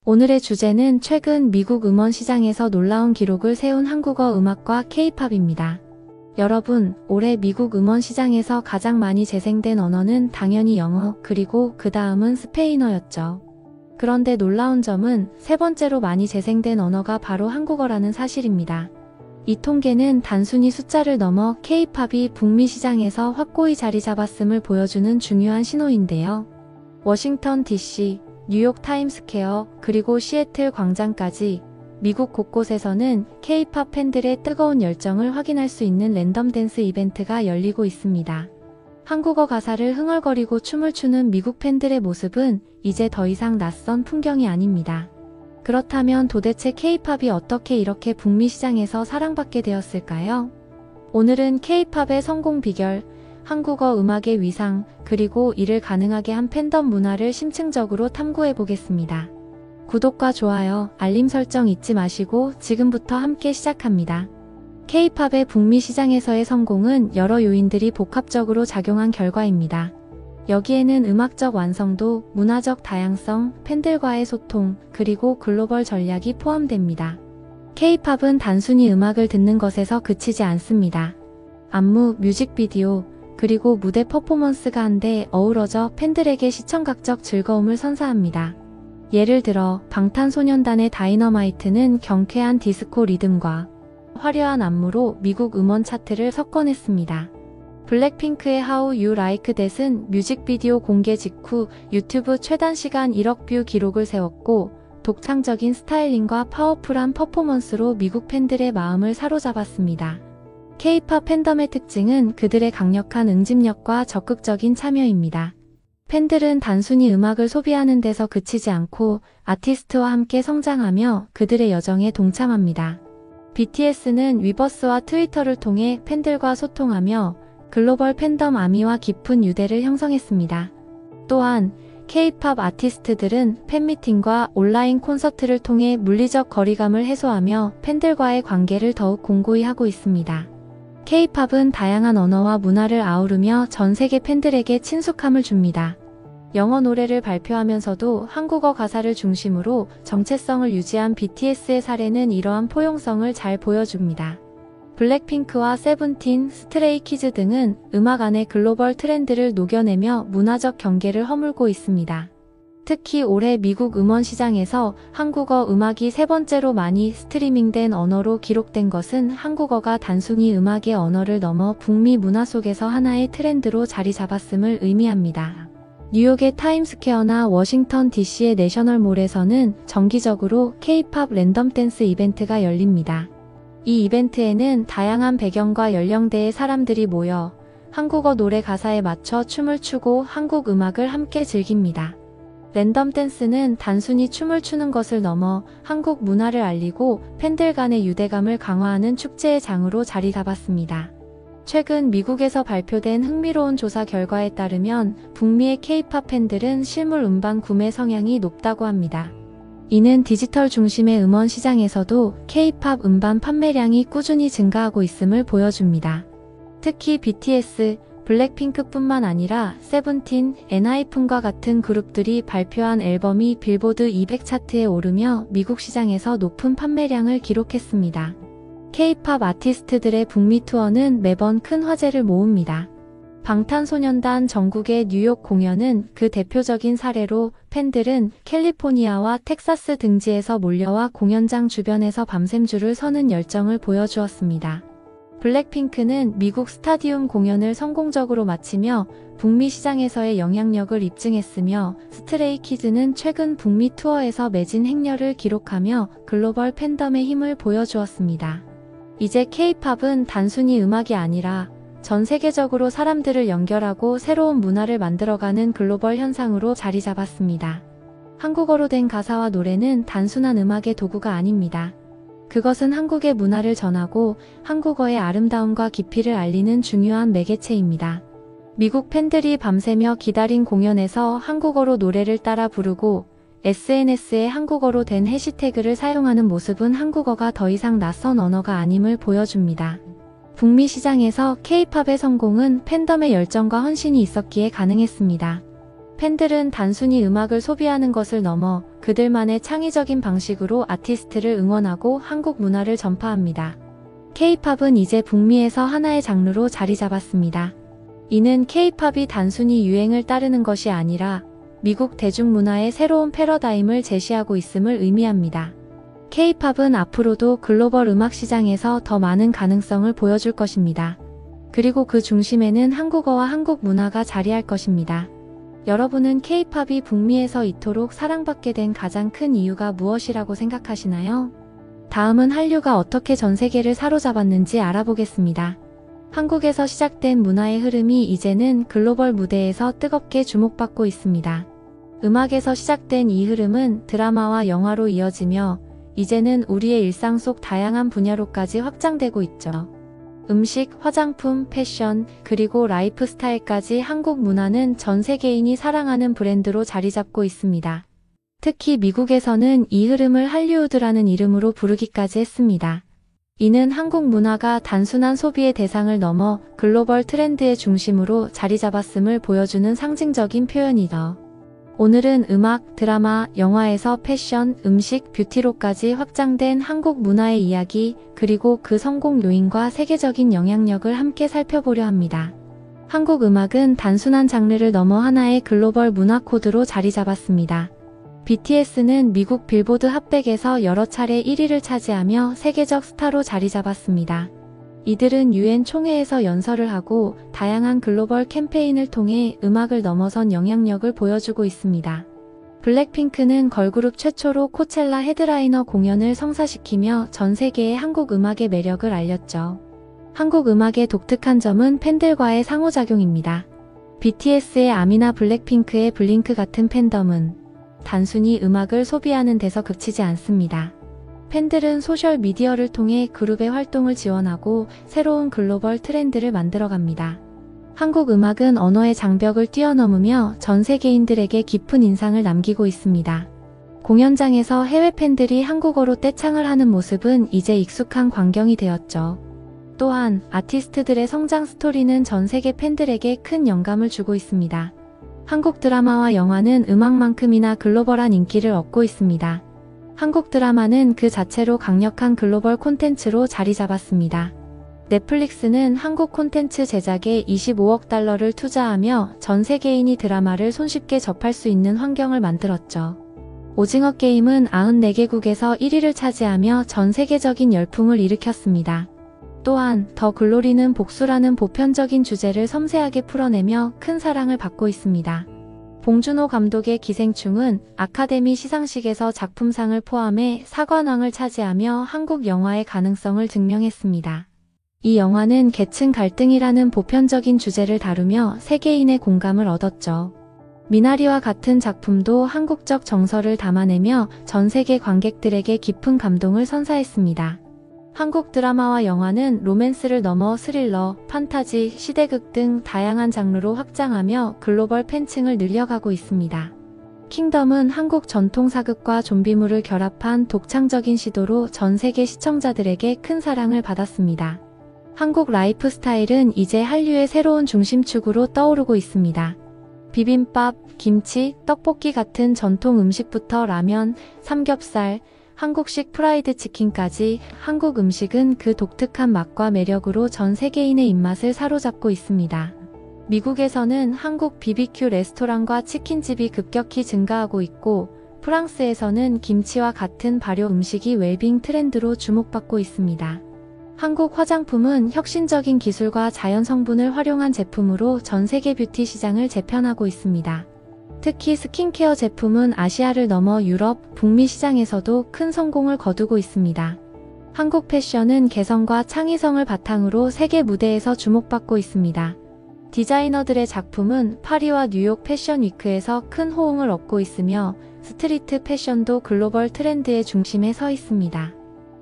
오늘의 주제는 최근 미국 음원 시장에서 놀라운 기록을 세운 한국어 음악과 K-팝입니다. 여러분, 올해 미국 음원 시장에서 가장 많이 재생된 언어는 당연히 영어, 그리고 그 다음은 스페인어였죠. 그런데 놀라운 점은 세 번째로 많이 재생된 언어가 바로 한국어라는 사실입니다. 이 통계는 단순히 숫자를 넘어 K-팝이 북미 시장에서 확고히 자리 잡았음을 보여주는 중요한 신호인데요. 워싱턴 DC, 뉴욕 타임스퀘어, 그리고 시애틀 광장까지 미국 곳곳에서는 K-팝 팬들의 뜨거운 열정을 확인할 수 있는 랜덤 댄스 이벤트가 열리고 있습니다. 한국어 가사를 흥얼거리고 춤을 추는 미국 팬들의 모습은 이제 더 이상 낯선 풍경이 아닙니다. 그렇다면 도대체 K-팝이 어떻게 이렇게 북미 시장에서 사랑받게 되었을까요? 오늘은 K-팝의 성공 비결, 한국어 음악의 위상, 그리고 이를 가능하게 한 팬덤 문화를 심층적으로 탐구해 보겠습니다. 구독과 좋아요, 알림 설정 잊지 마시고 지금부터 함께 시작합니다. K-팝의 북미 시장에서의 성공은 여러 요인들이 복합적으로 작용한 결과입니다. 여기에는 음악적 완성도, 문화적 다양성, 팬들과의 소통, 그리고 글로벌 전략이 포함됩니다. K-팝은 단순히 음악을 듣는 것에서 그치지 않습니다. 안무, 뮤직비디오, 그리고 무대 퍼포먼스가 한데 어우러져 팬들에게 시청각적 즐거움을 선사합니다. 예를 들어 방탄소년단의 다이너마이트는 경쾌한 디스코 리듬과 화려한 안무로 미국 음원 차트를 석권했습니다. 블랙핑크의 How You Like That은 뮤직비디오 공개 직후 유튜브 최단 시간 1억 뷰 기록을 세웠고, 독창적인 스타일링과 파워풀한 퍼포먼스로 미국 팬들의 마음을 사로잡았습니다. K-팝 팬덤의 특징은 그들의 강력한 응집력과 적극적인 참여입니다. 팬들은 단순히 음악을 소비하는 데서 그치지 않고 아티스트와 함께 성장하며 그들의 여정에 동참합니다. BTS는 위버스와 트위터를 통해 팬들과 소통하며 글로벌 팬덤 아미와 깊은 유대를 형성했습니다. 또한 K-팝 아티스트들은 팬미팅과 온라인 콘서트를 통해 물리적 거리감을 해소하며 팬들과의 관계를 더욱 공고히 하고 있습니다. K-팝은 다양한 언어와 문화를 아우르며 전 세계 팬들에게 친숙함을 줍니다. 영어 노래를 발표하면서도 한국어 가사를 중심으로 정체성을 유지한 BTS의 사례는 이러한 포용성을 잘 보여줍니다. 블랙핑크와 세븐틴, 스트레이키즈 등은 음악 안의 글로벌 트렌드를 녹여내며 문화적 경계를 허물고 있습니다. 특히 올해 미국 음원 시장에서 한국어 음악이 세 번째로 많이 스트리밍된 언어로 기록된 것은 한국어가 단순히 음악의 언어를 넘어 북미 문화 속에서 하나의 트렌드로 자리 잡았음을 의미합니다. 뉴욕의 타임스퀘어나 워싱턴 DC의 내셔널몰에서는 정기적으로 K-팝 랜덤 댄스 이벤트가 열립니다. 이 이벤트에는 다양한 배경과 연령대의 사람들이 모여 한국어 노래 가사에 맞춰 춤을 추고 한국 음악을 함께 즐깁니다. 랜덤 댄스는 단순히 춤을 추는 것을 넘어 한국 문화를 알리고 팬들 간의 유대감을 강화하는 축제의 장으로 자리 잡았습니다. 최근 미국에서 발표된 흥미로운 조사 결과에 따르면 북미의 K-팝 팬들은 실물 음반 구매 성향이 높다고 합니다. 이는 디지털 중심의 음원 시장에서도 K-팝 음반 판매량이 꾸준히 증가하고 있음을 보여줍니다. 특히 BTS, 블랙핑크뿐만 아니라 세븐틴, 엔하이픈과 같은 그룹들이 발표한 앨범이 빌보드 200 차트에 오르며 미국 시장에서 높은 판매량을 기록했습니다. K-팝 아티스트들의 북미 투어는 매번 큰 화제를 모읍니다. 방탄소년단 전국의 뉴욕 공연은 그 대표적인 사례로 팬들은 캘리포니아와 텍사스 등지에서 몰려와 공연장 주변에서 밤샘 줄을 서는 열정을 보여주었습니다. 블랙핑크는 미국 스타디움 공연을 성공적으로 마치며 북미 시장에서의 영향력을 입증했으며, 스트레이키즈는 최근 북미 투어에서 매진 행렬을 기록하며 글로벌 팬덤의 힘을 보여주었습니다. 이제 K-팝은 단순히 음악이 아니라 전 세계적으로 사람들을 연결하고 새로운 문화를 만들어가는 글로벌 현상으로 자리 잡았습니다. 한국어로 된 가사와 노래는 단순한 음악의 도구가 아닙니다. 그것은 한국의 문화를 전하고 한국어의 아름다움과 깊이를 알리는 중요한 매개체입니다. 미국 팬들이 밤새며 기다린 공연에서 한국어로 노래를 따라 부르고 SNS에 한국어로 된 해시태그를 사용하는 모습은 한국어가 더 이상 낯선 언어가 아님을 보여줍니다. 북미 시장에서 K-팝의 성공은 팬덤의 열정과 헌신이 있었기에 가능했습니다. 팬들은 단순히 음악을 소비하는 것을 넘어 그들만의 창의적인 방식으로 아티스트를 응원하고 한국 문화를 전파합니다. K-팝은 이제 북미에서 하나의 장르로 자리 잡았습니다. 이는 K-팝이 단순히 유행을 따르는 것이 아니라 미국 대중문화의 새로운 패러다임을 제시하고 있음을 의미합니다. K-팝은 앞으로도 글로벌 음악 시장에서 더 많은 가능성을 보여줄 것입니다. 그리고 그 중심에는 한국어와 한국 문화가 자리할 것입니다. 여러분은 K-팝이 북미에서 이토록 사랑받게 된 가장 큰 이유가 무엇이라고 생각하시나요? 다음은 한류가 어떻게 전 세계를 사로잡았는지 알아보겠습니다. 한국에서 시작된 문화의 흐름이 이제는 글로벌 무대에서 뜨겁게 주목받고 있습니다. 음악에서 시작된 이 흐름은 드라마와 영화로 이어지며 이제는 우리의 일상 속 다양한 분야로까지 확장되고 있죠. 음식, 화장품, 패션, 그리고 라이프 스타일까지 한국 문화는 전 세계인이 사랑하는 브랜드로 자리 잡고 있습니다. 특히 미국에서는 이 흐름을 할리우드라는 이름으로 부르기까지 했습니다. 이는 한국 문화가 단순한 소비의 대상을 넘어 글로벌 트렌드의 중심으로 자리 잡았음을 보여주는 상징적인 표현이죠. 오늘은 음악, 드라마, 영화에서 패션, 음식, 뷰티로까지 확장된 한국 문화의 이야기, 그리고 그 성공 요인과 세계적인 영향력을 함께 살펴보려 합니다. 한국 음악은 단순한 장르를 넘어 하나의 글로벌 문화 코드로 자리 잡았습니다. BTS는 미국 빌보드 핫백에서 여러 차례 1위를 차지하며 세계적 스타로 자리 잡았습니다. 이들은 UN 총회에서 연설을 하고 다양한 글로벌 캠페인을 통해 음악을 넘어선 영향력을 보여주고 있습니다. 블랙핑크는 걸그룹 최초로 코첼라 헤드라이너 공연을 성사시키며 전 세계에 한국 음악의 매력을 알렸죠. 한국 음악의 독특한 점은 팬들과의 상호작용입니다. BTS의 아미나 블랙핑크의 블링크 같은 팬덤은 단순히 음악을 소비하는 데서 그치지 않습니다. 팬들은 소셜미디어를 통해 그룹의 활동을 지원하고 새로운 글로벌 트렌드를 만들어갑니다. 한국 음악은 언어의 장벽을 뛰어넘으며 전 세계인들에게 깊은 인상을 남기고 있습니다. 공연장에서 해외 팬들이 한국어로 떼창을 하는 모습은 이제 익숙한 광경이 되었죠. 또한 아티스트들의 성장 스토리는 전 세계 팬들에게 큰 영감을 주고 있습니다. 한국 드라마와 영화는 음악만큼이나 글로벌한 인기를 얻고 있습니다. 한국 드라마는 그 자체로 강력한 글로벌 콘텐츠로 자리 잡았습니다. 넷플릭스는 한국 콘텐츠 제작에 25억 달러를 투자하며 전 세계인이 드라마를 손쉽게 접할 수 있는 환경을 만들었죠. 오징어 게임은 94개국에서 1위를 차지하며 전 세계적인 열풍을 일으켰습니다. 또한 더 글로리는 복수라는 보편적인 주제를 섬세하게 풀어내며 큰 사랑을 받고 있습니다. 봉준호 감독의 기생충은 아카데미 시상식에서 작품상을 포함해 사관왕을 차지하며 한국 영화의 가능성을 증명했습니다. 이 영화는 계층 갈등이라는 보편적인 주제를 다루며 세계인의 공감을 얻었죠. 미나리와 같은 작품도 한국적 정서를 담아내며 전 세계 관객들에게 깊은 감동을 선사했습니다. 한국 드라마와 영화는 로맨스를 넘어 스릴러, 판타지, 시대극 등 다양한 장르로 확장하며 글로벌 팬층을 늘려가고 있습니다. 킹덤은 한국 전통 사극과 좀비물을 결합한 독창적인 시도로 전 세계 시청자들에게 큰 사랑을 받았습니다. 한국 라이프 스타일은 이제 한류의 새로운 중심축으로 떠오르고 있습니다. 비빔밥, 김치, 떡볶이 같은 전통 음식부터 라면, 삼겹살, 한국식 프라이드 치킨까지 한국 음식은 그 독특한 맛과 매력으로 전 세계인의 입맛을 사로잡고 있습니다. 미국에서는 한국 BBQ 레스토랑과 치킨집이 급격히 증가하고 있고 프랑스에서는 김치와 같은 발효 음식이 웰빙 트렌드로 주목받고 있습니다. 한국 화장품은 혁신적인 기술과 자연 성분을 활용한 제품으로 전 세계 뷰티 시장을 재편하고 있습니다. 특히 스킨케어 제품은 아시아를 넘어 유럽, 북미 시장에서도 큰 성공을 거두고 있습니다. 한국 패션은 개성과 창의성을 바탕으로 세계 무대에서 주목받고 있습니다. 디자이너들의 작품은 파리와 뉴욕 패션 위크에서 큰 호응을 얻고 있으며 스트리트 패션도 글로벌 트렌드의 중심에 서 있습니다.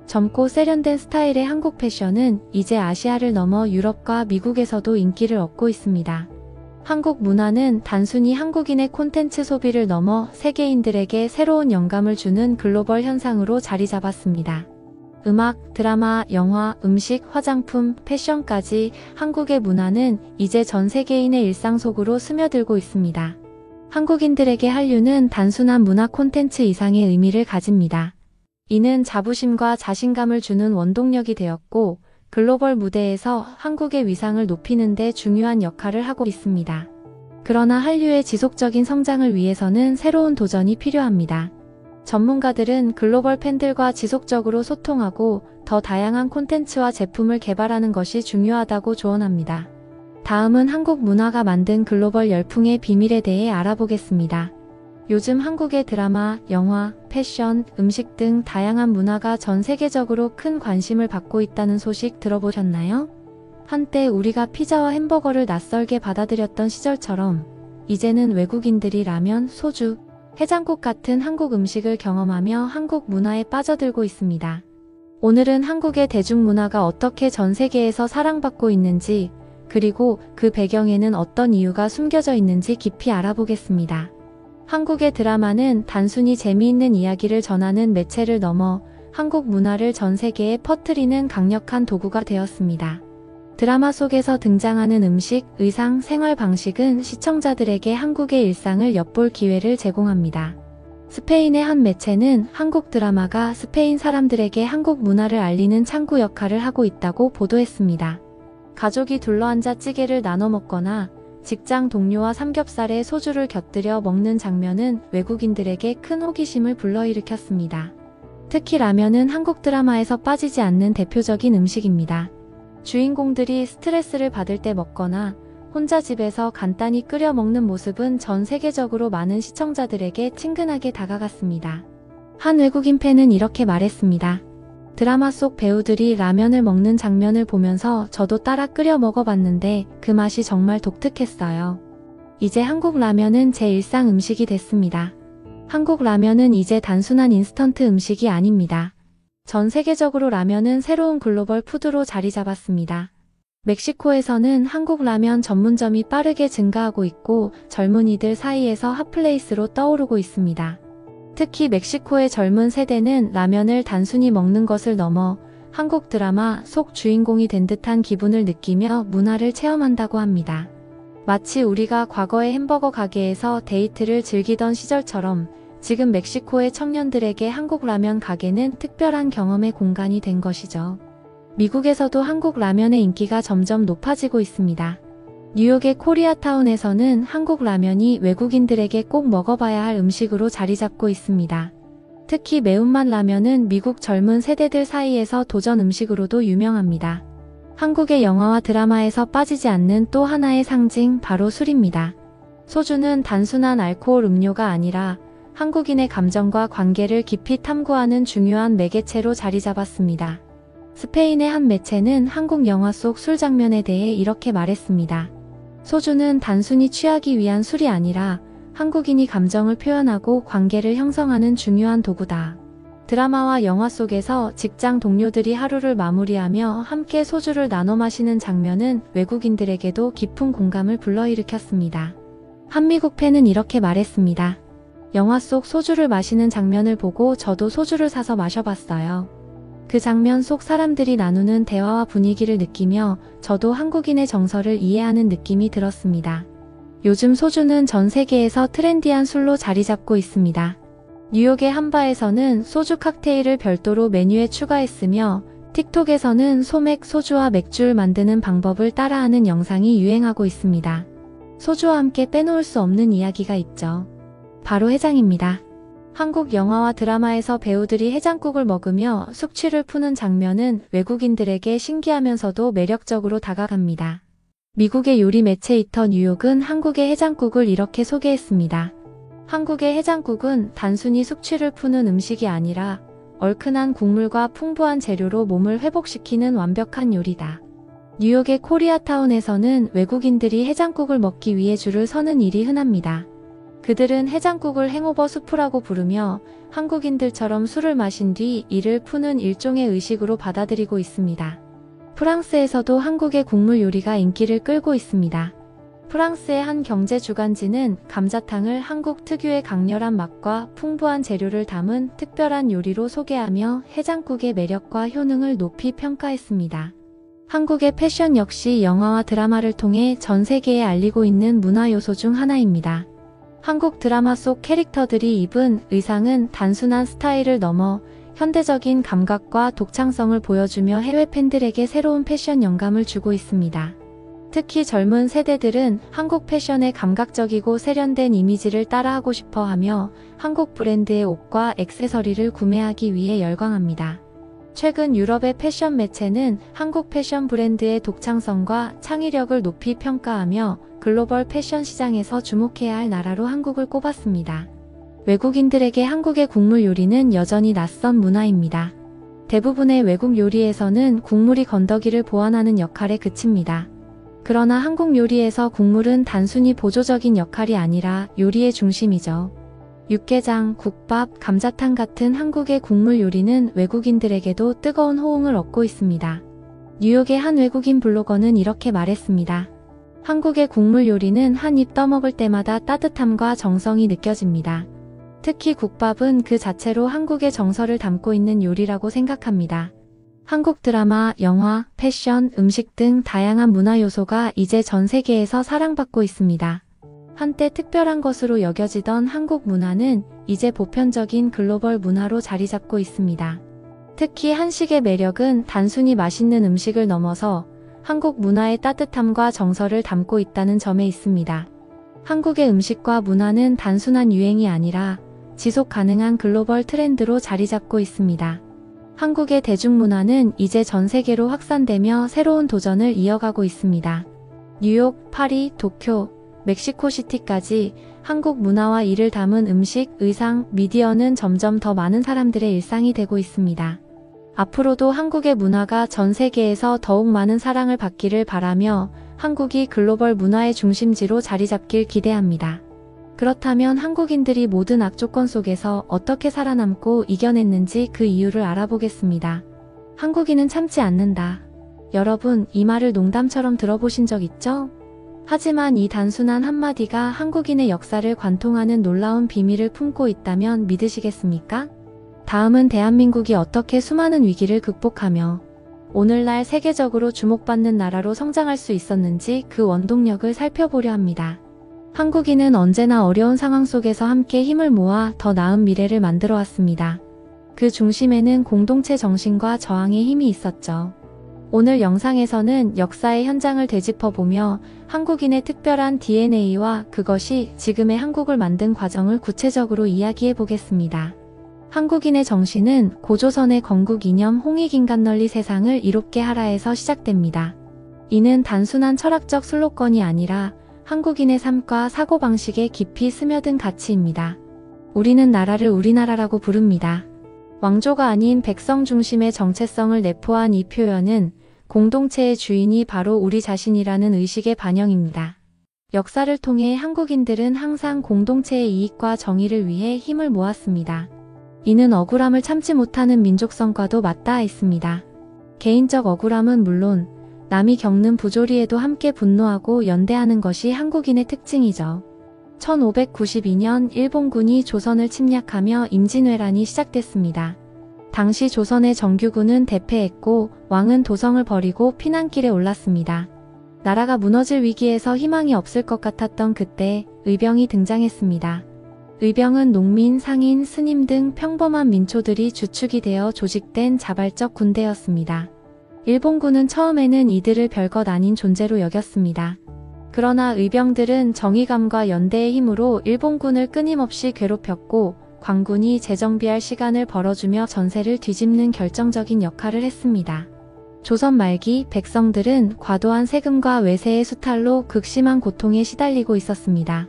젊고 세련된 스타일의 한국 패션은 이제 아시아를 넘어 유럽과 미국에서도 인기를 얻고 있습니다. 한국 문화는 단순히 한국인의 콘텐츠 소비를 넘어 세계인들에게 새로운 영감을 주는 글로벌 현상으로 자리 잡았습니다. 음악, 드라마, 영화, 음식, 화장품, 패션까지 한국의 문화는 이제 전 세계인의 일상 속으로 스며들고 있습니다. 한국인들에게 한류는 단순한 문화 콘텐츠 이상의 의미를 가집니다. 이는 자부심과 자신감을 주는 원동력이 되었고 글로벌 무대에서 한국의 위상을 높이는 데 중요한 역할을 하고 있습니다. 그러나 한류의 지속적인 성장을 위해서는 새로운 도전이 필요합니다. 전문가들은 글로벌 팬들과 지속적으로 소통하고 더 다양한 콘텐츠와 제품을 개발하는 것이 중요하다고 조언합니다. 다음은 한국 문화가 만든 글로벌 열풍의 비밀에 대해 알아보겠습니다. 요즘 한국의 드라마, 영화, 패션, 음식 등 다양한 문화가 전 세계적으로 큰 관심을 받고 있다는 소식 들어보셨나요? 한때 우리가 피자와 햄버거를 낯설게 받아들였던 시절처럼 이제는 외국인들이 라면, 소주, 해장국 같은 한국 음식을 경험하며 한국 문화에 빠져들고 있습니다. 오늘은 한국의 대중문화가 어떻게 전 세계에서 사랑받고 있는지, 그리고 그 배경에는 어떤 이유가 숨겨져 있는지 깊이 알아보겠습니다. 한국의 드라마는 단순히 재미있는 이야기를 전하는 매체를 넘어 한국 문화를 전 세계에 퍼뜨리는 강력한 도구가 되었습니다. 드라마 속에서 등장하는 음식, 의상, 생활 방식은 시청자들에게 한국의 일상을 엿볼 기회를 제공합니다. 스페인의 한 매체는 한국 드라마가 스페인 사람들에게 한국 문화를 알리는 창구 역할을 하고 있다고 보도했습니다. 가족이 둘러앉아 찌개를 나눠 먹거나 직장 동료와 삼겹살에 소주를 곁들여 먹는 장면은 외국인들에게 큰 호기심을 불러일으켰습니다. 특히 라면은 한국 드라마에서 빠지지 않는 대표적인 음식입니다. 주인공들이 스트레스를 받을 때 먹거나 혼자 집에서 간단히 끓여 먹는 모습은 전 세계적으로 많은 시청자들에게 친근하게 다가갔습니다. 한 외국인 팬은 이렇게 말했습니다. 드라마 속 배우들이 라면을 먹는 장면을 보면서 저도 따라 끓여 먹어봤는데 그 맛이 정말 독특했어요. 이제 한국 라면은 제 일상 음식이 됐습니다. 한국 라면은 이제 단순한 인스턴트 음식이 아닙니다. 전 세계적으로 라면은 새로운 글로벌 푸드로 자리 잡았습니다. 멕시코에서는 한국 라면 전문점이 빠르게 증가하고 있고 젊은이들 사이에서 핫플레이스로 떠오르고 있습니다. 특히 멕시코의 젊은 세대는 라면을 단순히 먹는 것을 넘어 한국 드라마 속 주인공이 된 듯한 기분을 느끼며 문화를 체험한다고 합니다. 마치 우리가 과거의 햄버거 가게에서 데이트를 즐기던 시절처럼 지금 멕시코의 청년들에게 한국 라면 가게는 특별한 경험의 공간이 된 것이죠. 미국에서도 한국 라면의 인기가 점점 높아지고 있습니다. 뉴욕의 코리아타운에서는 한국 라면이 외국인들에게 꼭 먹어봐야 할 음식으로 자리 잡고 있습니다. 특히 매운맛 라면은 미국 젊은 세대들 사이에서 도전 음식으로도 유명합니다. 한국의 영화와 드라마에서 빠지지 않는 또 하나의 상징, 바로 술입니다. 소주는 단순한 알코올 음료가 아니라 한국인의 감정과 관계를 깊이 탐구하는 중요한 매개체로 자리 잡았습니다. 스페인의 한 매체는 한국 영화 속 술 장면에 대해 이렇게 말했습니다. 소주는 단순히 취하기 위한 술이 아니라 한국인이 감정을 표현하고 관계를 형성하는 중요한 도구다. 드라마와 영화 속에서 직장 동료들이 하루를 마무리하며 함께 소주를 나눠 마시는 장면은 외국인들에게도 깊은 공감을 불러일으켰습니다. 한 미국 팬은 이렇게 말했습니다. 영화 속 소주를 마시는 장면을 보고 저도 소주를 사서 마셔봤어요. 그 장면 속 사람들이 나누는 대화와 분위기를 느끼며 저도 한국인의 정서를 이해하는 느낌이 들었습니다. 요즘 소주는 전 세계에서 트렌디한 술로 자리 잡고 있습니다. 뉴욕의 한 바에서는 소주 칵테일을 별도로 메뉴에 추가했으며 틱톡에서는 소맥 소주와 맥주를 만드는 방법을 따라하는 영상이 유행하고 있습니다. 소주와 함께 빼놓을 수 없는 이야기가 있죠. 바로 해장입니다. 한국 영화와 드라마에서 배우들이 해장국을 먹으며 숙취를 푸는 장면은 외국인들에게 신기하면서도 매력적으로 다가갑니다. 미국의 요리 매체 이터 뉴욕은 한국의 해장국을 이렇게 소개했습니다. 한국의 해장국은 단순히 숙취를 푸는 음식이 아니라 얼큰한 국물과 풍부한 재료로 몸을 회복시키는 완벽한 요리다. 뉴욕의 코리아타운에서는 외국인들이 해장국을 먹기 위해 줄을 서는 일이 흔합니다. 그들은 해장국을 행오버 수프라고 부르며 한국인들처럼 술을 마신 뒤 이를 푸는 일종의 의식으로 받아들이고 있습니다. 프랑스에서도 한국의 국물 요리가 인기를 끌고 있습니다. 프랑스의 한 경제 주간지는 감자탕을 한국 특유의 강렬한 맛과 풍부한 재료를 담은 특별한 요리로 소개하며 해장국의 매력과 효능을 높이 평가했습니다. 한국의 패션 역시 영화와 드라마를 통해 전 세계에 알리고 있는 문화 요소 중 하나입니다. 한국 드라마 속 캐릭터들이 입은 의상은 단순한 스타일을 넘어 현대적인 감각과 독창성을 보여주며 해외 팬들에게 새로운 패션 영감을 주고 있습니다. 특히 젊은 세대들은 한국 패션의 감각적이고 세련된 이미지를 따라하고 싶어 하며 한국 브랜드의 옷과 액세서리를 구매하기 위해 열광합니다. 최근 유럽의 패션 매체는 한국 패션 브랜드의 독창성과 창의력을 높이 평가하며 글로벌 패션 시장에서 주목해야 할 나라로 한국을 꼽았습니다. 외국인들에게 한국의 국물 요리는 여전히 낯선 문화입니다. 대부분의 외국 요리에서는 국물이 건더기를 보완하는 역할에 그칩니다. 그러나 한국 요리에서 국물은 단순히 보조적인 역할이 아니라 요리의 중심이죠. 육개장, 국밥, 감자탕 같은 한국의 국물 요리는 외국인들에게도 뜨거운 호응을 얻고 있습니다. 뉴욕의 한 외국인 블로거는 이렇게 말했습니다. 한국의 국물 요리는 한 입 떠먹을 때마다 따뜻함과 정성이 느껴집니다. 특히 국밥은 그 자체로 한국의 정서를 담고 있는 요리라고 생각합니다. 한국 드라마, 영화, 패션, 음식 등 다양한 문화 요소가 이제 전 세계에서 사랑받고 있습니다. 한때 특별한 것으로 여겨지던 한국 문화는 이제 보편적인 글로벌 문화로 자리 잡고 있습니다. 특히 한식의 매력은 단순히 맛있는 음식을 넘어서 한국 문화의 따뜻함과 정서를 담고 있다는 점에 있습니다. 한국의 음식과 문화는 단순한 유행이 아니라 지속 가능한 글로벌 트렌드로 자리 잡고 있습니다. 한국의 대중문화는 이제 전 세계로 확산되며 새로운 도전을 이어가고 있습니다. 뉴욕, 파리, 도쿄, 멕시코시티까지 한국 문화와 이를 담은 음식, 의상, 미디어는 점점 더 많은 사람들의 일상이 되고 있습니다. 앞으로도 한국의 문화가 전 세계에서 더욱 많은 사랑을 받기를 바라며 한국이 글로벌 문화의 중심지로 자리 잡길 기대합니다. 그렇다면 한국인들이 모든 악조건 속에서 어떻게 살아남고 이겨냈는지 그 이유를 알아보겠습니다. 한국인은 참지 않는다. 여러분, 이 말을 농담처럼 들어보신 적 있죠? 하지만 이 단순한 한마디가 한국인의 역사를 관통하는 놀라운 비밀을 품고 있다면 믿으시겠습니까? 다음은 대한민국이 어떻게 수많은 위기를 극복하며 오늘날 세계적으로 주목받는 나라로 성장할 수 있었는지 그 원동력을 살펴보려 합니다. 한국인은 언제나 어려운 상황 속에서 함께 힘을 모아 더 나은 미래를 만들어 왔습니다. 그 중심에는 공동체 정신과 저항의 힘이 있었죠. 오늘 영상에서는 역사의 현장을 되짚어보며 한국인의 특별한 DNA와 그것이 지금의 한국을 만든 과정을 구체적으로 이야기해 보겠습니다. 한국인의 정신은 고조선의 건국 이념 홍익인간 널리 세상을 이롭게 하라에서 시작됩니다. 이는 단순한 철학적 슬로건이 아니라 한국인의 삶과 사고방식에 깊이 스며든 가치입니다. 우리는 나라를 우리나라라고 부릅니다. 왕조가 아닌 백성 중심의 정체성을 내포한 이 표현은 공동체의 주인이 바로 우리 자신이라는 의식의 반영입니다. 역사를 통해 한국인들은 항상 공동체의 이익과 정의를 위해 힘을 모았습니다. 이는 억울함을 참지 못하는 민족성과도 맞닿아 있습니다. 개인적 억울함은 물론 남이 겪는 부조리에도 함께 분노하고 연대하는 것이 한국인의 특징이죠. 1592년 일본군이 조선을 침략하며 임진왜란이 시작됐습니다. 당시 조선의 정규군은 대패했고 왕은 도성을 버리고 피난길에 올랐습니다. 나라가 무너질 위기에서 희망이 없을 것 같았던 그때 의병이 등장했습니다. 의병은 농민, 상인, 스님 등 평범한 민초들이 주축이 되어 조직된 자발적 군대였습니다. 일본군은 처음에는 이들을 별것 아닌 존재로 여겼습니다. 그러나 의병들은 정의감과 연대의 힘으로 일본군을 끊임없이 괴롭혔고 관군이 재정비할 시간을 벌어주며 전세를 뒤집는 결정적인 역할을 했습니다. 조선 말기 백성들은 과도한 세금과 외세의 수탈로 극심한 고통에 시달리고 있었습니다.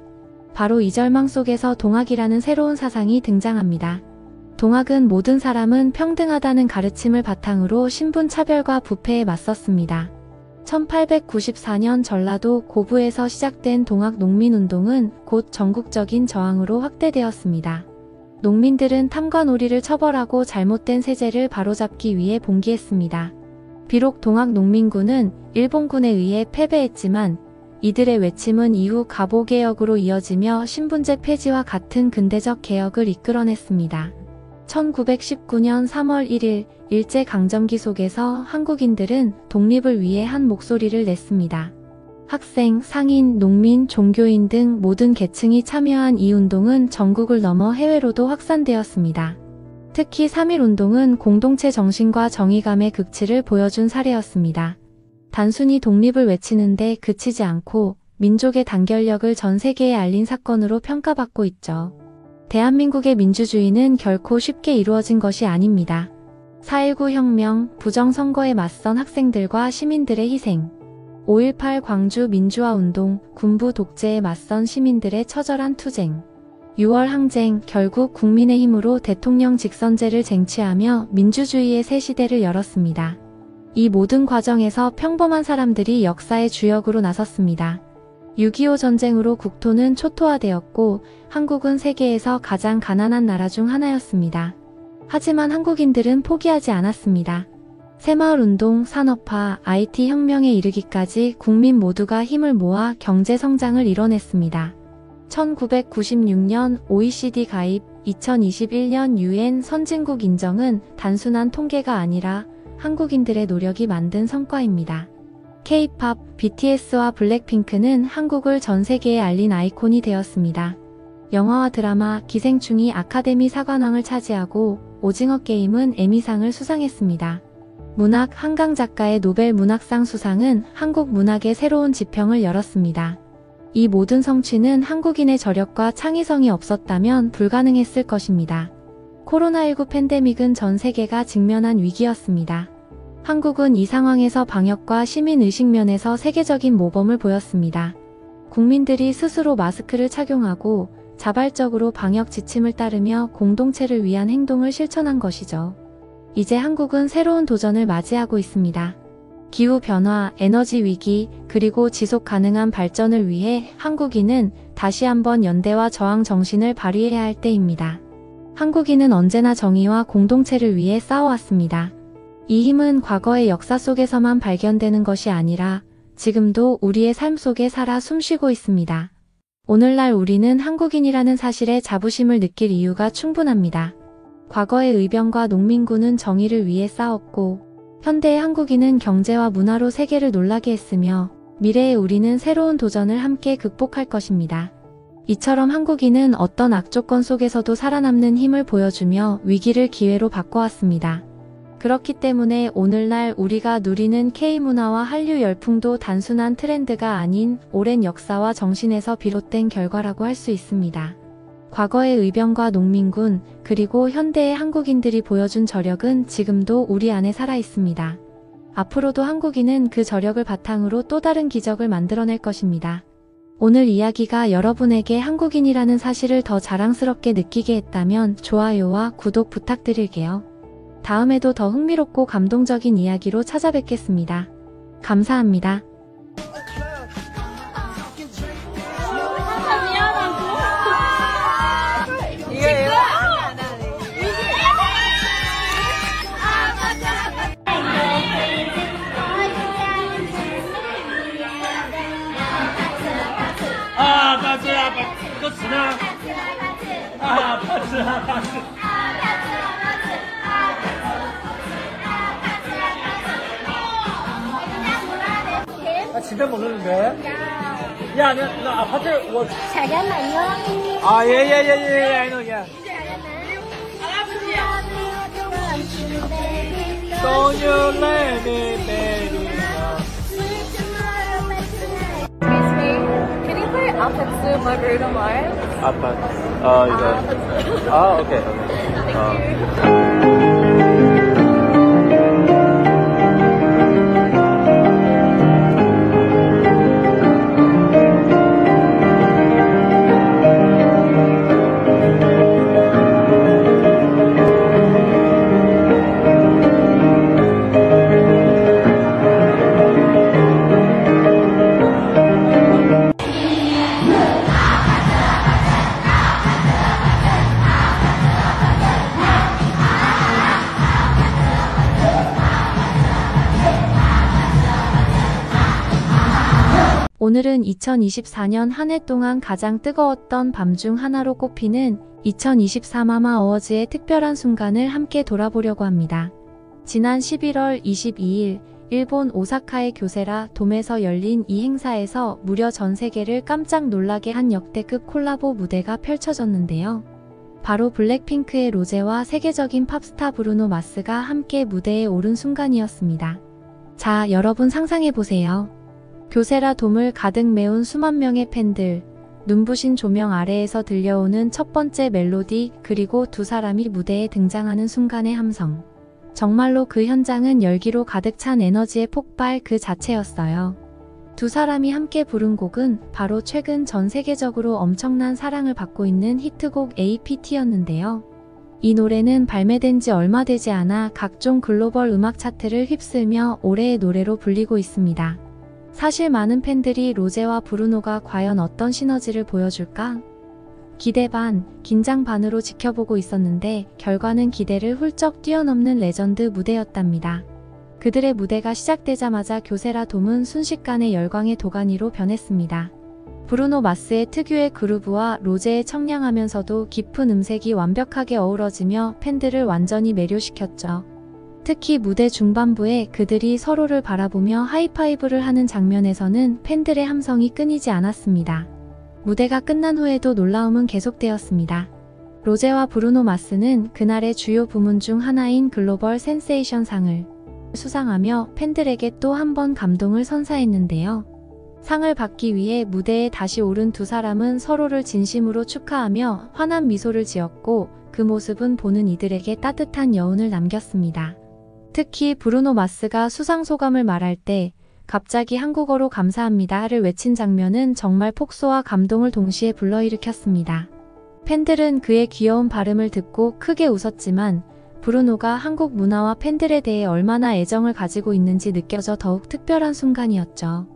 바로 이 절망 속에서 동학이라는 새로운 사상이 등장합니다. 동학은 모든 사람은 평등하다는 가르침을 바탕으로 신분차별과 부패에 맞섰습니다. 1894년 전라도 고부에서 시작된 동학 농민운동은 곧 전국적인 저항으로 확대되었습니다. 농민들은 탐관오리를 처벌하고 잘못된 세제를 바로잡기 위해 봉기했습니다. 비록 동학 농민군은 일본군에 의해 패배했지만 이들의 외침은 이후 갑오개혁으로 이어지며 신분제 폐지와 같은 근대적 개혁을 이끌어냈습니다. 1919년 3월 1일 일제강점기 속에서 한국인들은 독립을 위해 한 목소리를 냈습니다. 학생, 상인, 농민, 종교인 등 모든 계층이 참여한 이 운동은 전국을 넘어 해외로도 확산되었습니다. 특히 3.1 운동은 공동체 정신과 정의감의 극치를 보여준 사례였습니다. 단순히 독립을 외치는데 그치지 않고 민족의 단결력을 전 세계에 알린 사건으로 평가받고 있죠. 대한민국의 민주주의는 결코 쉽게 이루어진 것이 아닙니다. 4.19 혁명, 부정선거에 맞선 학생들과 시민들의 희생, 5.18 광주 민주화운동, 군부 독재에 맞선 시민들의 처절한 투쟁, 6월 항쟁, 결국 국민의 힘으로 대통령 직선제를 쟁취하며 민주주의의 새 시대를 열었습니다. 이 모든 과정에서 평범한 사람들이 역사의 주역으로 나섰습니다. 6.25 전쟁으로 국토는 초토화되었고 한국은 세계에서 가장 가난한 나라 중 하나였습니다. 하지만 한국인들은 포기하지 않았습니다. 새마을운동, 산업화, IT 혁명에 이르기까지 국민 모두가 힘을 모아 경제 성장을 이뤄냈습니다. 1996년 OECD 가입, 2021년 UN 선진국 인정은 단순한 통계가 아니라 한국인들의 노력이 만든 성과입니다. K-팝, BTS와 블랙핑크는 한국을 전 세계에 알린 아이콘이 되었습니다. 영화와 드라마, 기생충이 아카데미 사관왕을 차지하고 오징어 게임은 에미상을 수상했습니다. 문학, 한강 작가의 노벨 문학상 수상은 한국 문학의 새로운 지평을 열었습니다. 이 모든 성취는 한국인의 저력과 창의성이 없었다면 불가능했을 것입니다. 코로나19 팬데믹은 전 세계가 직면한 위기였습니다. 한국은 이 상황에서 방역과 시민의식 면에서 세계적인 모범을 보였습니다. 국민들이 스스로 마스크를 착용하고 자발적으로 방역 지침을 따르며 공동체를 위한 행동을 실천한 것이죠. 이제 한국은 새로운 도전을 맞이하고 있습니다. 기후변화, 에너지 위기, 그리고 지속 가능한 발전을 위해 한국인은 다시 한번 연대와 저항 정신을 발휘해야 할 때입니다. 한국인은 언제나 정의와 공동체를 위해 싸워왔습니다. 이 힘은 과거의 역사 속에서만 발견되는 것이 아니라 지금도 우리의 삶 속에 살아 숨쉬고 있습니다. 오늘날 우리는 한국인이라는 사실에 자부심을 느낄 이유가 충분합니다. 과거의 의병과 농민군은 정의를 위해 싸웠고 현대의 한국인은 경제와 문화로 세계를 놀라게 했으며 미래의 우리는 새로운 도전을 함께 극복할 것입니다. 이처럼 한국인은 어떤 악조건 속에서도 살아남는 힘을 보여주며 위기를 기회로 바꿔왔습니다. 그렇기 때문에 오늘날 우리가 누리는 K문화와 한류 열풍도 단순한 트렌드가 아닌 오랜 역사와 정신에서 비롯된 결과라고 할 수 있습니다. 과거의 의병과 농민군, 그리고 현대의 한국인들이 보여준 저력은 지금도 우리 안에 살아 있습니다. 앞으로도 한국인은 그 저력을 바탕으로 또 다른 기적을 만들어낼 것입니다. 오늘 이야기가 여러분에게 한국인이라는 사실을 더 자랑스럽게 느끼게 했다면 좋아요와 구독 부탁드릴게요. 다음에도 더 흥미롭고 감동적인 이야기로 찾아뵙겠습니다. 감사합니다.歌词呢？啊，帕子啊，帕子。아 진짜 모르는데? 야, 나 아파트 뭐? 잠깐만요. 아, 예, I know, yeah. Don't you let me, baby. Can you play Apatsu Margarita Mars? 아파. 이거. 아, 오케이. Thank you. 오늘은 2024년 한 해 동안 가장 뜨거웠던 밤 중 하나로 꼽히는 2024 마마 어워즈의 특별한 순간을 함께 돌아보려고 합니다. 지난 11월 22일 일본 오사카의 교세라 돔에서 열린 이 행사에서 무려 전 세계를 깜짝 놀라게 한 역대급 콜라보 무대가 펼쳐졌는데요. 바로 블랙핑크의 로제와 세계적인 팝스타 브루노 마스가 함께 무대에 오른 순간이었습니다. 자, 여러분 상상해보세요. 교세라 돔을 가득 메운 수만 명의 팬들, 눈부신 조명 아래에서 들려오는 첫 번째 멜로디, 그리고 두 사람이 무대에 등장하는 순간의 함성. 정말로 그 현장은 열기로 가득 찬 에너지의 폭발 그 자체였어요. 두 사람이 함께 부른 곡은 바로 최근 전 세계적으로 엄청난 사랑을 받고 있는 히트곡 APT였는데요. 이 노래는 발매된 지 얼마 되지 않아 각종 글로벌 음악 차트를 휩쓸며 올해의 노래로 불리고 있습니다. 사실 많은 팬들이 로제와 브루노가 과연 어떤 시너지를 보여줄까? 기대 반, 긴장 반으로 지켜보고 있었는데 결과는 기대를 훌쩍 뛰어넘는 레전드 무대였답니다. 그들의 무대가 시작되자마자 교세라 돔은 순식간에 열광의 도가니로 변했습니다. 브루노 마스의 특유의 그루브와 로제의 청량하면서도 깊은 음색이 완벽하게 어우러지며 팬들을 완전히 매료시켰죠. 특히 무대 중반부에 그들이 서로를 바라보며 하이파이브를 하는 장면에서는 팬들의 함성이 끊이지 않았습니다. 무대가 끝난 후에도 놀라움은 계속되었습니다. 로제와 브루노 마스는 그날의 주요 부문 중 하나인 글로벌 센세이션 상을 수상하며 팬들에게 또 한 번 감동을 선사했는데요. 상을 받기 위해 무대에 다시 오른 두 사람은 서로를 진심으로 축하하며 환한 미소를 지었고 그 모습은 보는 이들에게 따뜻한 여운을 남겼습니다. 특히 브루노 마스가 수상 소감을 말할 때 갑자기 한국어로 감사합니다를 외친 장면은 정말 폭소와 감동을 동시에 불러일으켰습니다. 팬들은 그의 귀여운 발음을 듣고 크게 웃었지만 브루노가 한국 문화와 팬들에 대해 얼마나 애정을 가지고 있는지 느껴져 더욱 특별한 순간이었죠.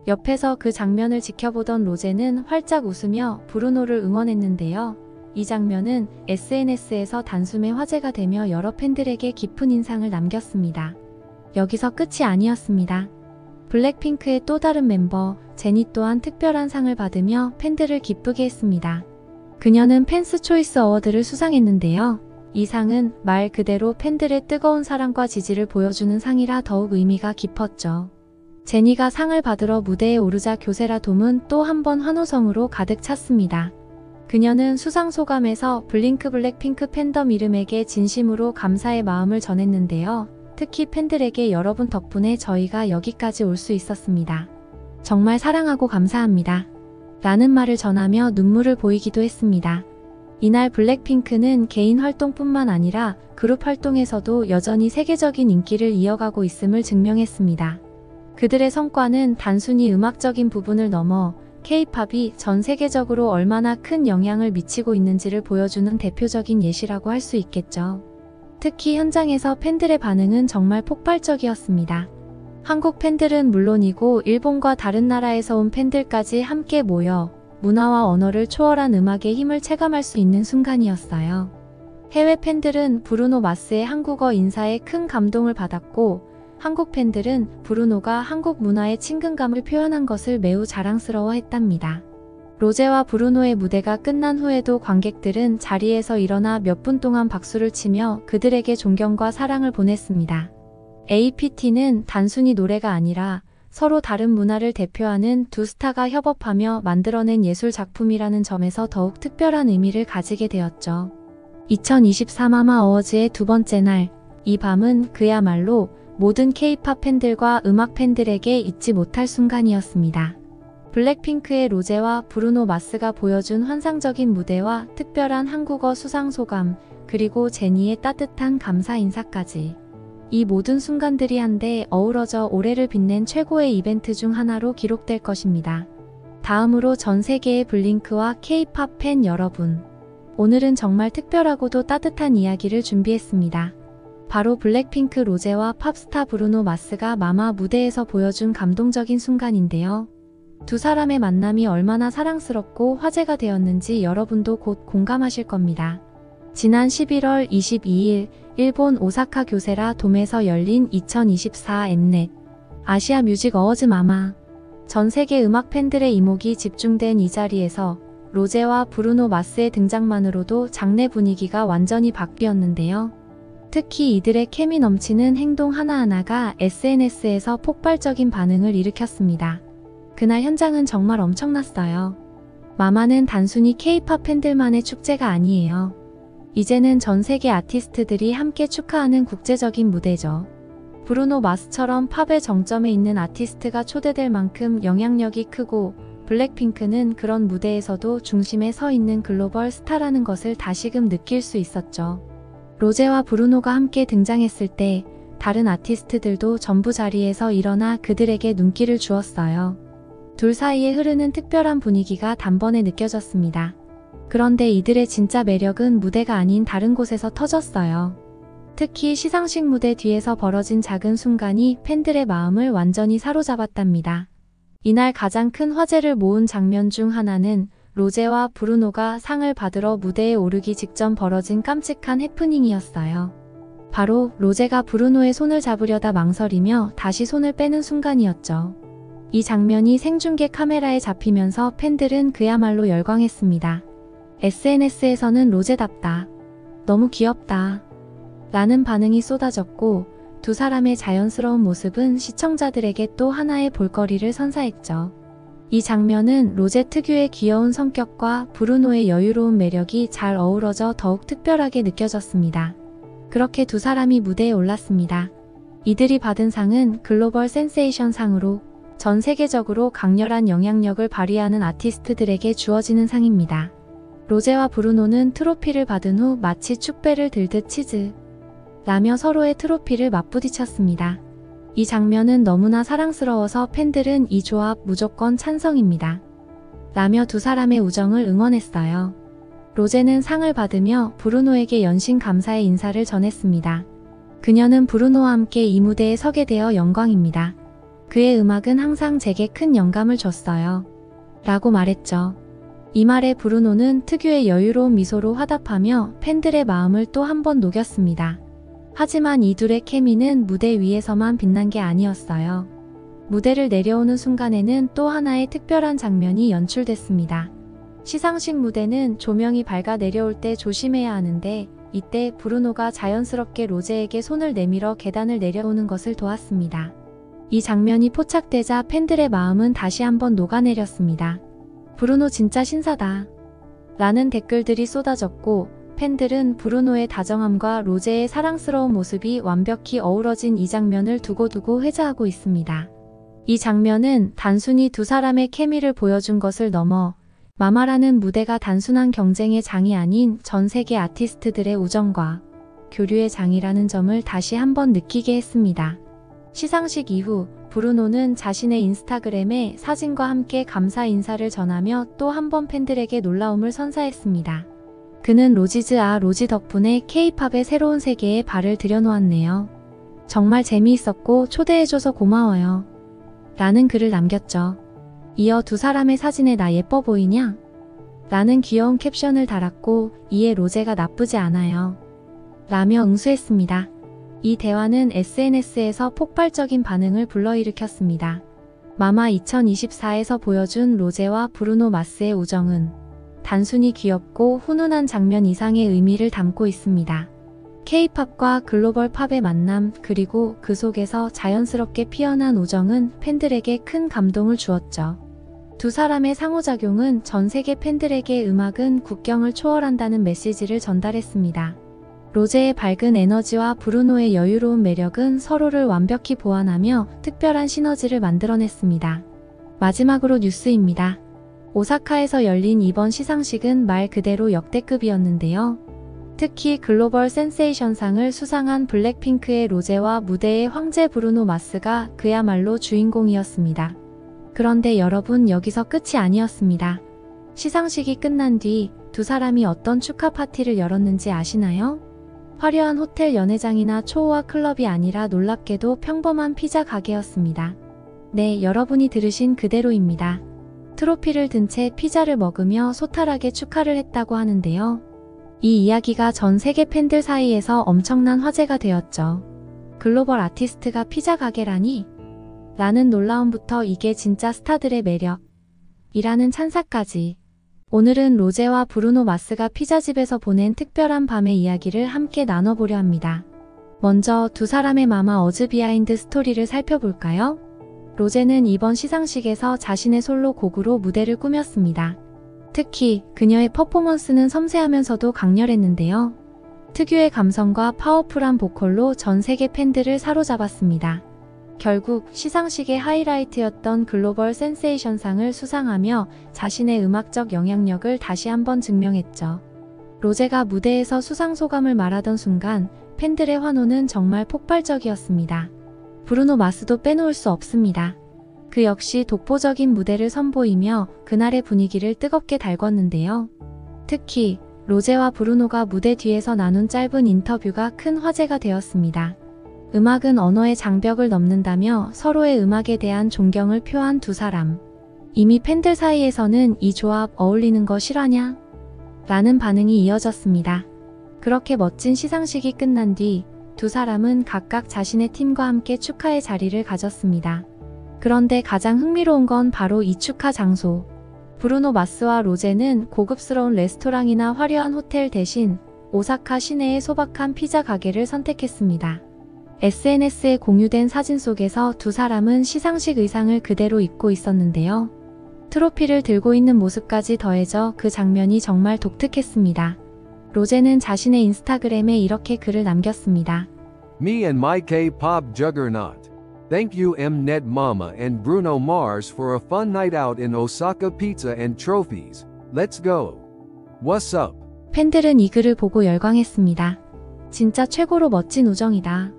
옆에서 그 장면을 지켜보던 로제는 활짝 웃으며 브루노를 응원했는데요. 이 장면은 SNS에서 단숨에 화제가 되며 여러 팬들에게 깊은 인상을 남겼습니다. 여기서 끝이 아니었습니다. 블랙핑크의 또 다른 멤버 제니 또한 특별한 상을 받으며 팬들을 기쁘게 했습니다. 그녀는 팬스 초이스 어워드를 수상했는데요. 이 상은 말 그대로 팬들의 뜨거운 사랑과 지지를 보여주는 상이라 더욱 의미가 깊었죠. 제니가 상을 받으러 무대에 오르자 교세라 돔은 또 한 번 환호성으로 가득 찼습니다. 그녀는 수상 소감에서 블랙핑크 팬덤 이름에게 진심으로 감사의 마음을 전했는데요. 특히 팬들에게 여러분 덕분에 저희가 여기까지 올 수 있었습니다. 정말 사랑하고 감사합니다. 라는 말을 전하며 눈물을 보이기도 했습니다. 이날 블랙핑크는 개인 활동뿐만 아니라 그룹 활동에서도 여전히 세계적인 인기를 이어가고 있음을 증명했습니다. 그들의 성과는 단순히 음악적인 부분을 넘어 K-팝이 전 세계적으로 얼마나 큰 영향을 미치고 있는지를 보여주는 대표적인 예시라고 할 수 있겠죠. 특히 현장에서 팬들의 반응은 정말 폭발적이었습니다. 한국 팬들은 물론이고 일본과 다른 나라에서 온 팬들까지 함께 모여 문화와 언어를 초월한 음악의 힘을 체감할 수 있는 순간이었어요. 해외 팬들은 브루노 마스의 한국어 인사에 큰 감동을 받았고 한국 팬들은 브루노가 한국 문화의 친근감을 표현한 것을 매우 자랑스러워했답니다. 로제와 브루노의 무대가 끝난 후에도 관객들은 자리에서 일어나 몇 분 동안 박수를 치며 그들에게 존경과 사랑을 보냈습니다. APT는 단순히 노래가 아니라 서로 다른 문화를 대표하는 두 스타가 협업하며 만들어낸 예술 작품이라는 점에서 더욱 특별한 의미를 가지게 되었죠. 2023 마마 어워즈의 두 번째 날, 이 밤은 그야말로 모든 K-팝 팬들과 음악 팬들에게 잊지 못할 순간이었습니다. 블랙핑크의 로제와 브루노 마스가 보여준 환상적인 무대와 특별한 한국어 수상 소감, 그리고 제니의 따뜻한 감사 인사까지. 이 모든 순간들이 한데 어우러져 올해를 빛낸 최고의 이벤트 중 하나로 기록될 것입니다. 다음으로 전 세계의 블링크와 K-팝 팬 여러분. 오늘은 정말 특별하고도 따뜻한 이야기를 준비했습니다. 바로 블랙핑크 로제와 팝스타 브루노 마스가 마마 무대에서 보여준 감동적인 순간인데요. 두 사람의 만남이 얼마나 사랑스럽고 화제가 되었는지 여러분도 곧 공감하실 겁니다. 지난 11월 22일 일본 오사카 교세라 돔에서 열린 2024 엠넷 아시아 뮤직 어워즈 마마 전 세계 음악 팬들의 이목이 집중된 이 자리에서 로제와 브루노 마스의 등장만으로도 장내 분위기가 완전히 바뀌었는데요. 특히 이들의 케미 넘치는 행동 하나하나가 SNS에서 폭발적인 반응을 일으켰습니다. 그날 현장은 정말 엄청났어요. 마마는 단순히 K-팝 팬들만의 축제가 아니에요. 이제는 전 세계 아티스트들이 함께 축하하는 국제적인 무대죠. 브루노 마스처럼 팝의 정점에 있는 아티스트가 초대될 만큼 영향력이 크고, 블랙핑크는 그런 무대에서도 중심에 서 있는 글로벌 스타라는 것을 다시금 느낄 수 있었죠. 로제와 브루노가 함께 등장했을 때 다른 아티스트들도 전부 자리에서 일어나 그들에게 눈길을 주었어요. 둘 사이에 흐르는 특별한 분위기가 단번에 느껴졌습니다. 그런데 이들의 진짜 매력은 무대가 아닌 다른 곳에서 터졌어요. 특히 시상식 무대 뒤에서 벌어진 작은 순간이 팬들의 마음을 완전히 사로잡았답니다. 이날 가장 큰 화제를 모은 장면 중 하나는 로제와 브루노가 상을 받으러 무대에 오르기 직전 벌어진 깜찍한 해프닝이었어요. 바로 로제가 브루노의 손을 잡으려다 망설이며 다시 손을 빼는 순간이었죠. 이 장면이 생중계 카메라에 잡히면서 팬들은 그야말로 열광했습니다. SNS에서는 로제답다, 너무 귀엽다 라는 반응이 쏟아졌고, 두 사람의 자연스러운 모습은 시청자들에게 또 하나의 볼거리를 선사했죠. 이 장면은 로제 특유의 귀여운 성격과 브루노의 여유로운 매력이 잘 어우러져 더욱 특별하게 느껴졌습니다. 그렇게 두 사람이 무대에 올랐습니다. 이들이 받은 상은 글로벌 센세이션 상으로 전 세계적으로 강렬한 영향력을 발휘하는 아티스트들에게 주어지는 상입니다. 로제와 브루노는 트로피를 받은 후 마치 축배를 들듯 치즈라며 서로의 트로피를 맞부딪혔습니다. 이 장면은 너무나 사랑스러워서 팬들은 이 조합 무조건 찬성입니다 라며 두 사람의 우정을 응원했어요. 로제는 상을 받으며 브루노에게 연신 감사의 인사를 전했습니다. 그녀는 브루노와 함께 이 무대에 서게 되어 영광입니다. 그의 음악은 항상 제게 큰 영감을 줬어요 라고 말했죠. 이 말에 브루노는 특유의 여유로운 미소로 화답하며 팬들의 마음을 또 한 번 녹였습니다. 하지만 이 둘의 케미는 무대 위에서만 빛난 게 아니었어요. 무대를 내려오는 순간에는 또 하나의 특별한 장면이 연출됐습니다. 시상식 무대는 조명이 밝아 내려올 때 조심해야 하는데, 이때 브루노가 자연스럽게 로제에게 손을 내밀어 계단을 내려오는 것을 도왔습니다. 이 장면이 포착되자 팬들의 마음은 다시 한번 녹아내렸습니다. 브루노 진짜 신사다 라는 댓글들이 쏟아졌고, 팬들은 브루노의 다정함과 로제의 사랑스러운 모습이 완벽히 어우러진 이 장면을 두고두고 회자하고 있습니다. 이 장면은 단순히 두 사람의 케미를 보여준 것을 넘어 마마라는 무대가 단순한 경쟁의 장이 아닌 전 세계 아티스트들의 우정과 교류의 장이라는 점을 다시 한번 느끼게 했습니다. 시상식 이후 브루노는 자신의 인스타그램에 사진과 함께 감사 인사를 전하며 또 한 번 팬들에게 놀라움을 선사했습니다. 그는 로지즈 아 로지 덕분에 K-팝의 새로운 세계에 발을 들여놓았네요. 정말 재미있었고 초대해줘서 고마워요 라는 글을 남겼죠. 이어 두 사람의 사진에 나 예뻐 보이냐? 라는 귀여운 캡션을 달았고, 이에 로제가 나쁘지 않아요 라며 응수했습니다. 이 대화는 SNS에서 폭발적인 반응을 불러일으켰습니다. 마마 2024에서 보여준 로제와 브루노 마스의 우정은 단순히 귀엽고 훈훈한 장면 이상의 의미를 담고 있습니다. K-팝과 글로벌 팝의 만남, 그리고 그 속에서 자연스럽게 피어난 우정은 팬들에게 큰 감동을 주었죠. 두 사람의 상호작용은 전 세계 팬들에게 음악은 국경을 초월한다는 메시지를 전달했습니다. 로제의 밝은 에너지와 브루노의 여유로운 매력은 서로를 완벽히 보완하며 특별한 시너지를 만들어냈습니다. 마지막으로 뉴스입니다. 오사카에서 열린 이번 시상식은 말 그대로 역대급이었는데요. 특히 글로벌 센세이션상을 수상한 블랙핑크의 로제와 무대의 황제 브루노 마스가 그야말로 주인공이었습니다. 그런데 여러분, 여기서 끝이 아니었습니다. 시상식이 끝난 뒤 두 사람이 어떤 축하 파티를 열었는지 아시나요? 화려한 호텔 연회장이나 초호화 클럽이 아니라 놀랍게도 평범한 피자 가게였습니다. 네, 여러분이 들으신 그대로입니다. 트로피를 든 채 피자를 먹으며 소탈하게 축하를 했다고 하는데요. 이 이야기가 전 세계 팬들 사이에서 엄청난 화제가 되었죠. 글로벌 아티스트가 피자 가게라니? 라는 놀라움부터 이게 진짜 스타들의 매력 이라는 찬사까지. 오늘은 로제와 브루노 마스가 피자집에서 보낸 특별한 밤의 이야기를 함께 나눠보려 합니다. 먼저 두 사람의 마마 어즈 비하인드 스토리를 살펴볼까요? 로제는 이번 시상식에서 자신의 솔로 곡으로 무대를 꾸몄습니다. 특히 그녀의 퍼포먼스는 섬세하면서도 강렬했는데요. 특유의 감성과 파워풀한 보컬로 전 세계 팬들을 사로잡았습니다. 결국 시상식의 하이라이트였던 글로벌 센세이션상을 수상하며 자신의 음악적 영향력을 다시 한번 증명했죠. 로제가 무대에서 수상 소감을 말하던 순간 팬들의 환호는 정말 폭발적이었습니다. 브루노 마스도 빼놓을 수 없습니다. 그 역시 독보적인 무대를 선보이며 그날의 분위기를 뜨겁게 달궜는데요. 특히 로제와 브루노가 무대 뒤에서 나눈 짧은 인터뷰가 큰 화제가 되었습니다. 음악은 언어의 장벽을 넘는다며 서로의 음악에 대한 존경을 표한 두 사람. 이미 팬들 사이에서는 이 조합 어울리는 거 실화냐? 라는 반응이 이어졌습니다. 그렇게 멋진 시상식이 끝난 뒤 두 사람은 각각 자신의 팀과 함께 축하의 자리를 가졌습니다. 그런데 가장 흥미로운 건 바로 이 축하 장소. 브루노 마스와 로제는 고급스러운 레스토랑이나 화려한 호텔 대신 오사카 시내의 소박한 피자 가게를 선택했습니다. SNS에 공유된 사진 속에서 두 사람은 시상식 의상을 그대로 입고 있었는데요. 트로피를 들고 있는 모습까지 더해져 그 장면이 정말 독특했습니다. 로제는 자신의 인스타그램에 이렇게 글을 남겼습니다. Me and my K-pop juggernaut. Thank you Mnet Mama and Bruno Mars for a fun night out in Osaka pizza and trophies. Let's go. What's up? 팬들은 이 글을 보고 열광했습니다. 진짜 최고로 멋진 우정이다.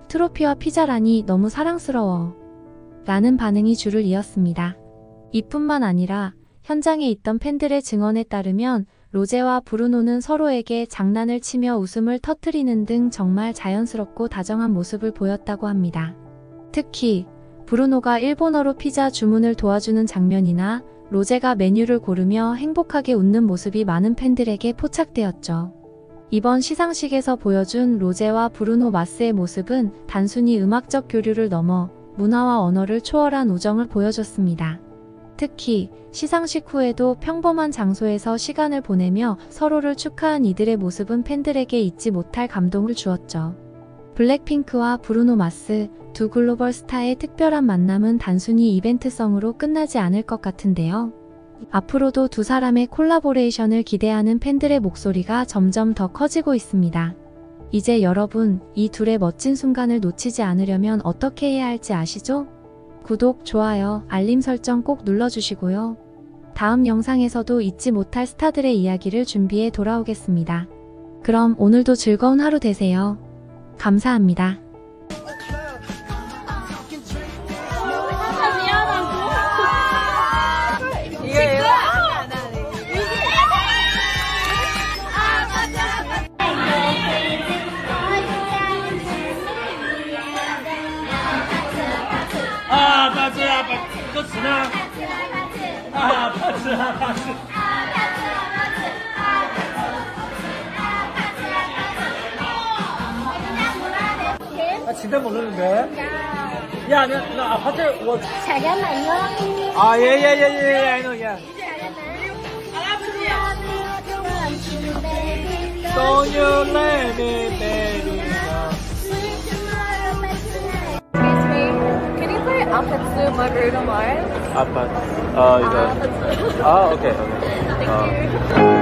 트로피와 피자라니 너무 사랑스러워. 라는 반응이 줄을 이었습니다. 이뿐만 아니라 현장에 있던 팬들의 증언에 따르면 로제와 브루노는 서로에게 장난을 치며 웃음을 터뜨리는 등 정말 자연스럽고 다정한 모습을 보였다고 합니다. 특히 브루노가 일본어로 피자 주문을 도와주는 장면이나 로제가 메뉴를 고르며 행복하게 웃는 모습이 많은 팬들에게 포착되었죠. 이번 시상식에서 보여준 로제와 브루노 마스의 모습은 단순히 음악적 교류를 넘어 문화와 언어를 초월한 우정을 보여줬습니다. 특히 시상식 후에도 평범한 장소에서 시간을 보내며 서로를 축하한 이들의 모습은 팬들에게 잊지 못할 감동을 주었죠. 블랙핑크와 브루노 마스, 두 글로벌 스타의 특별한 만남은 단순히 이벤트성으로 끝나지 않을 것 같은데요. 앞으로도 두 사람의 콜라보레이션을 기대하는 팬들의 목소리가 점점 더 커지고 있습니다. 이제 여러분, 이 둘의 멋진 순간을 놓치지 않으려면 어떻게 해야 할지 아시죠? 구독, 좋아요, 알림 설정 꼭 눌러주시고요. 다음 영상에서도 잊지 못할 스타들의 이야기를 준비해 돌아오겠습니다. 그럼 오늘도 즐거운 하루 되세요. 감사합니다.歌词呢？파츠。 진짜 모르는데? 야, 나 파츠 뭐? 잠깐만요. 예예예예, 예. Don't you let me, baby. Can you play Apatsu Margarita Mars? 이거. 오케이. Thank you.